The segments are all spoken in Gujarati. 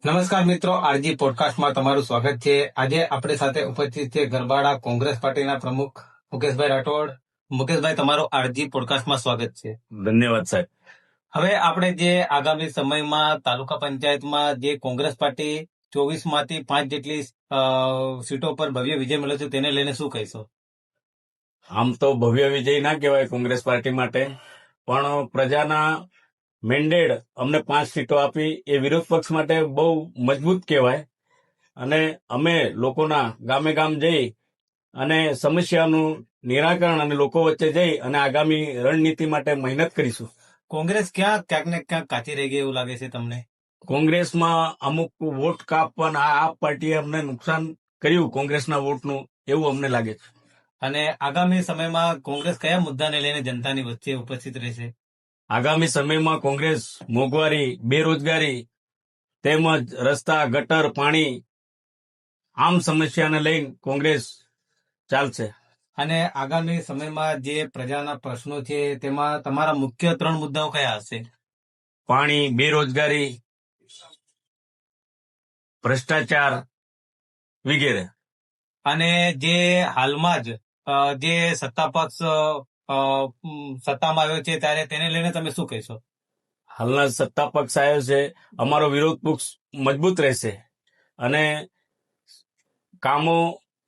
નમસ્કાર મિત્રો, આરજી પોડકાસ્ટમાં તમારું સ્વાગત છે. આજે આપણી સાથે ઉપસ્થિત છે ગરબાડા કોંગ્રેસ પાર્ટીના પ્રમુખ મુકેશભાઈ રાઠોડ. મુકેશભાઈ, તમારું આરજી પોડકાસ્ટમાં સ્વાગત છે. ધન્યવાદ સાહેબ. હવે આપણે જે આગામી સમયમાં તાલુકા પંચાયતમાં જે કોંગ્રેસ પાર્ટી 24માંથી 5 જેટલી સીટો પર ભવ્ય વિજય મળ્યો છે, તેને લઈને શું કહીશો? આમ તો ભવ્ય વિજય ના કહેવાય કોંગ્રેસ પાર્ટી માટે, પણ પ્રજાના મેન્ડેટ અમને 5 સીટો આપી એ વિરોધ પક્ષ માટે બહુ મજબૂત કહેવાય. અને અમે લોકોના ગામે ગામ જઈ અને સમસ્યાનું નિરાકરણ અને લોકો વચ્ચે જઈ અને આગામી રણનીતિ માટે મહેનત કરીશું. કોંગ્રેસ ક્યાંક ને ક્યાંક કાચી રહી ગઈ એવું લાગે છે તમને? કોંગ્રેસમાં અમુક વોટ કાપવાના આ પાર્ટીએ અમને નુકસાન કર્યું કોંગ્રેસના વોટનું, એવું અમને લાગે છે. અને આગામી સમયમાં કોંગ્રેસ કયા મુદ્દાને લઈને જનતાની વચ્ચે ઉપસ્થિત રહેશે? આગામી સમયમાં કોંગ્રેસ મોંઘવારી, બેરોજગારી તેમજ રસ્તા, ગટર, પાણી આમ સમસ્યાને લઈને કોંગ્રેસ ચાલશે. અને આગામી સમયમાં જે પ્રજાના પ્રશ્નો છે તેમાં તમારા મુખ્ય 3 મુદ્દાઓ કયા હશે? પાણી, બેરોજગારી, ભ્રષ્ટાચાર વગેરે. અને જે હાલમાં જ જે સત્તા પક્ષ સત્તામાં આવ્યો છે ત્યારે તેને લઈને તમે શું કહેશો? હાલના સત્તા પક્ષ આવ્યો છે, અમારો વિરોધ પક્ષ મજબૂત રહેશે અને કામો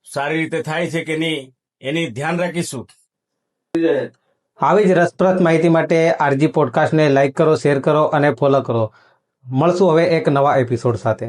સારી રીતે થાય છે કે નહીં એની ધ્યાન રાખીશું. આવી જ રસપ્રદ માહિતી માટે આરજી પોડકાસ્ટને લાઈક કરો, શેર કરો અને ફોલો કરો. મળશું હવે એક નવા એપિસોડ સાથે.